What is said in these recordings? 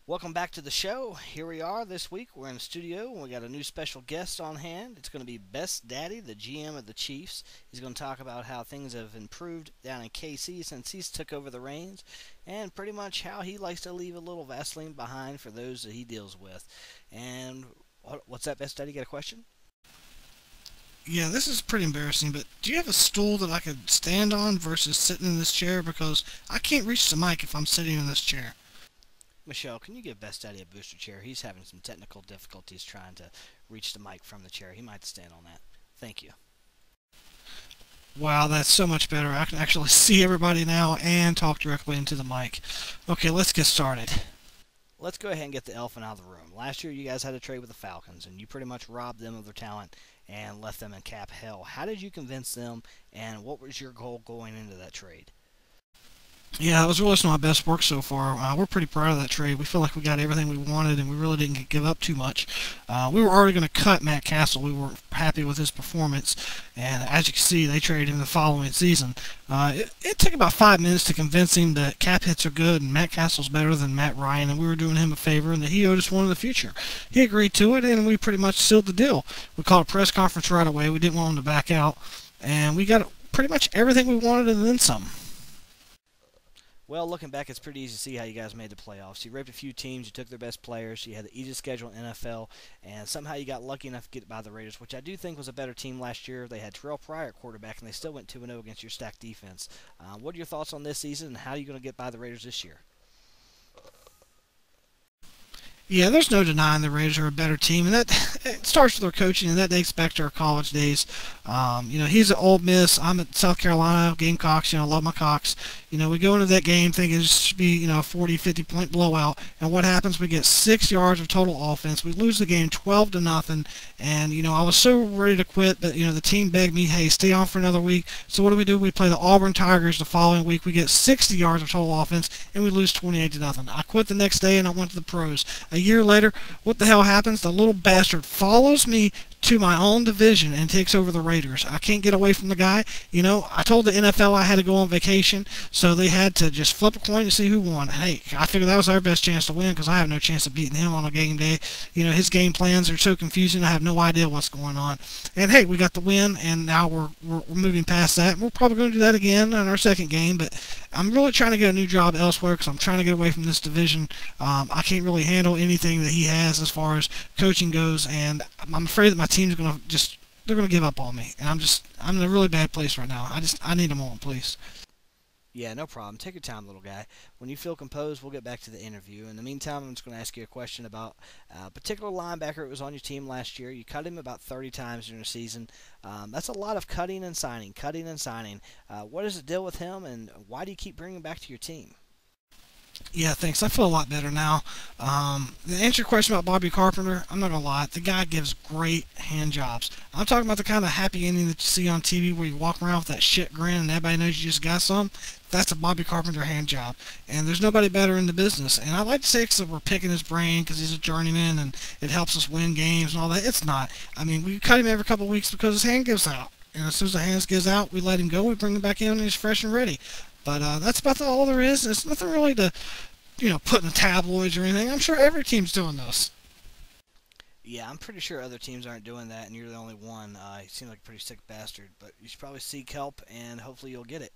Welcome back to the show. Here we are this week. We're in the studio and we got a new special guest on hand. It's going to be Best Daddy, the GM of the Chiefs. He's going to talk about how things have improved down in KC since he's took over the reins and pretty much how he likes to leave a little Vaseline behind for those that he deals with. And what's that, Best Daddy? Got a question? Yeah, this is pretty embarrassing, but do you have a stool that I could stand on versus sitting in this chair? Because I can't reach the mic if I'm sitting in this chair. Michelle, can you give Best Daddy a booster chair? He's having some technical difficulties trying to reach the mic from the chair. He might stand on that. Thank you. Wow, that's so much better. I can actually see everybody now and talk directly into the mic. Okay, let's get started. Let's go ahead and get the elephant out of the room. Last year, you guys had a trade with the Falcons, and you pretty much robbed them of their talent and left them in cap hell. How did you convince them, and what was your goal going into that trade? Yeah, that was really some of my best work so far. We're pretty proud of that trade. We feel like we got everything we wanted, and we really didn't give up too much. We were already going to cut Matt Castle. We were happy with his performance, and as you can see, they traded him the following season. It took about 5 minutes to convince him that cap hits are good and Matt Castle's better than Matt Ryan, and we were doing him a favor, and that he owed us one in the future. He agreed to it, and we pretty much sealed the deal. We called a press conference right away. We didn't want him to back out, and we got pretty much everything we wanted and then some. Well, looking back, it's pretty easy to see how you guys made the playoffs. You raped a few teams, you took their best players, you had the easiest schedule in NFL, and somehow you got lucky enough to get by the Raiders, which I do think was a better team last year. They had Terrell Pryor at quarterback, and they still went 2-0 against your stacked defense. What are your thoughts on this season, and how are you going to get by the Raiders this year? Yeah, there's no denying the Raiders are a better team, and that it starts with their coaching, and that dates back to our college days. He's at Ole Miss. I'm at South Carolina Gamecocks. I love my Cocks. We go into that game thinking it should be, a 40, 50-point blowout, and what happens? We get 6 yards of total offense. We lose the game 12-0, and I was so ready to quit, but the team begged me, hey, stay on for another week. So what do? We play the Auburn Tigers the following week. We get 60 yards of total offense, and we lose 28-0. I quit the next day, and I went to the pros. A year later, what the hell happens? The little bastard follows me to my own division and takes over the Raiders. I can't get away from the guy. I told the NFL I had to go on vacation, so they had to just flip a coin to see who won. Hey, I figured that was our best chance to win because I have no chance of beating him on a game day. His game plans are so confusing. I have no idea what's going on. And hey, we got the win, and now we're moving past that. We're probably going to do that again in our second game, but I'm really trying to get a new job elsewhere because I'm trying to get away from this division. I can't really handle anything that he has as far as coaching goes, and I'm afraid that my team's going to they're going to give up on me, and I'm in a really bad place right now. I need a moment, please. Yeah, no problem. Take your time, little guy. When you feel composed, we'll get back to the interview. In the meantime, I'm just going to ask you a question about a particular linebacker that was on your team last year. You cut him about 30 times during the season. That's a lot of cutting and signing, cutting and signing. What is the deal with him, and why do you keep bringing him back to your team? Yeah, thanks. I feel a lot better now. To answer your question about Bobby Carpenter, I'm not going to lie. The guy gives great hand jobs. I'm talking about the kind of happy ending that you see on TV where you walk around with that shit grin and everybody knows you just got some. That's a Bobby Carpenter hand job. And there's nobody better in the business. And I like to say it's that we're picking his brain because he's a journeyman and it helps us win games and all that. It's not. I mean, we cut him every couple of weeks because his hand gives out. And as soon as the hands gives out, we let him go. We bring him back in and he's fresh and ready. But that's about all there is. It's nothing really to, put in the tabloids or anything. I'm sure every team's doing this. Yeah, I'm pretty sure other teams aren't doing that, and you're the only one. You seem like a pretty sick bastard, but you should probably seek help, and hopefully you'll get it.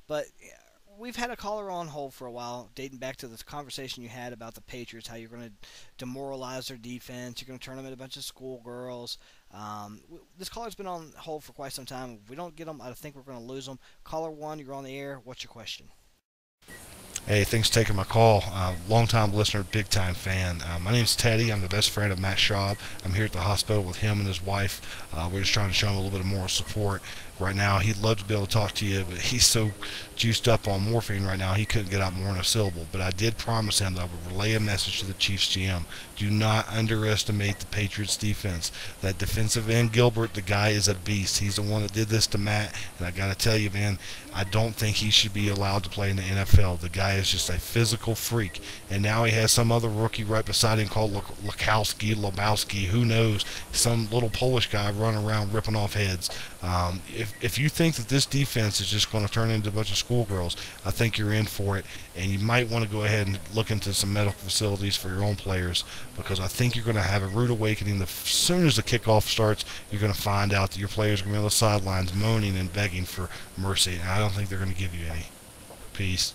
But yeah, we've had a caller on hold for a while, dating back to this conversation you had about the Patriots, how you're going to demoralize their defense, you're going to turn them into a bunch of schoolgirls. This caller's been on hold for quite some time. If we don't get them, I think we're going to lose them. Caller 1, you're on the air. What's your question? Hey, thanks for taking my call. Long-time listener, big-time fan. My name's Teddy. I'm the best friend of Matt Schaub. I'm here at the hospital with him and his wife. We're just trying to show him a little bit of moral support. Right now, he'd love to be able to talk to you, but he's so juiced up on morphine right now, he couldn't get out more than a syllable. But I did promise him that I would relay a message to the Chiefs GM. Do not underestimate the Patriots defense. That defensive end, Gilbert, the guy is a beast. He's the one that did this to Matt, and I got to tell you, man, I don't think he should be allowed to play in the NFL. The guy is just a physical freak, and now he has some other rookie right beside him called Lebowski, who knows, some little Polish guy running around ripping off heads. if you think that this defense is just going to turn into a bunch of schoolgirls, I think you're in for it, and you might want to go ahead and look into some medical facilities for your own players, because I think you're going to have a rude awakening. As soon as the kickoff starts, you're going to find out that your players are going to be on the sidelines moaning and begging for mercy, and I don't think they're going to give you any. Peace.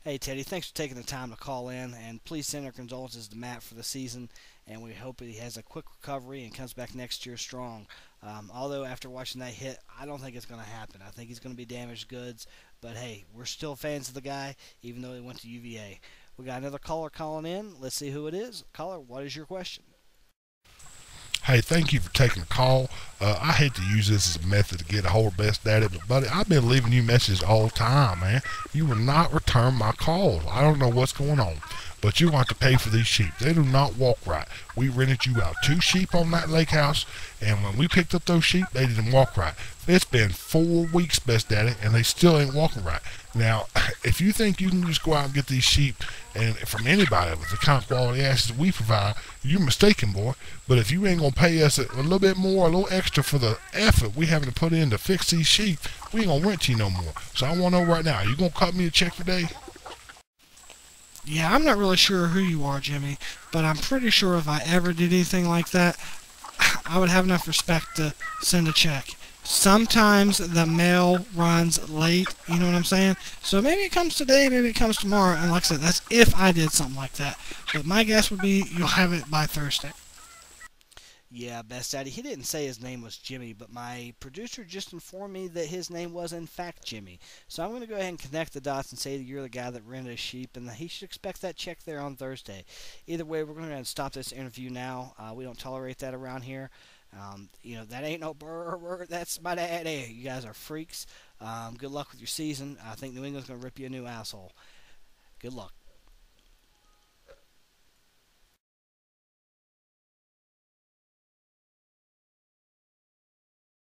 Hey, Teddy, thanks for taking the time to call in, and please send our condolences to Matt for the season, and we hope he has a quick recovery and comes back next year strong. Although, after watching that hit, I don't think it's going to happen. I think he's going to be damaged goods, but hey, we're still fans of the guy, even though he went to UVA. We got another caller calling in. Let's see who it is. Caller, what is your question? Hey, thank you for taking the call. I hate to use this as a method to get a hold of Best Daddy, but buddy, I've been leaving you messages all the time, man. You will not return my calls. I don't know what's going on, but you want to pay for these sheep. They do not walk right. We rented you out 2 sheep on that lake house, and when we picked up those sheep, they didn't walk right. It's been 4 weeks, Best Daddy, and they still ain't walking right. Now, if you think you can just go out and get these sheep and from anybody with the kind of quality asses we provide, you're mistaken, boy. But if you ain't gonna pay us a little bit more, a little extra for the effort we having to put in to fix these sheep, we ain't gonna rent to you no more. So I want to know right now, you gonna cut me a check today? Yeah, I'm not really sure who you are, Jimmy, but I'm pretty sure if I ever did anything like that, I would have enough respect to send a check. Sometimes the mail runs late, you know what I'm saying? So maybe it comes today, maybe it comes tomorrow, and like I said, that's if I did something like that. But my guess would be you'll have it by Thursday. Yeah, Best Daddy. He didn't say his name was Jimmy, but my producer just informed me that his name was in fact Jimmy. So I'm going to go ahead and connect the dots and say that you're the guy that rented a sheep, and that he should expect that check there on Thursday. Either way, we're going to stop this interview now. We don't tolerate that around here. That ain't no burr. That's my daddy. You guys are freaks. Good luck with your season. I think New England's going to rip you a new asshole. Good luck.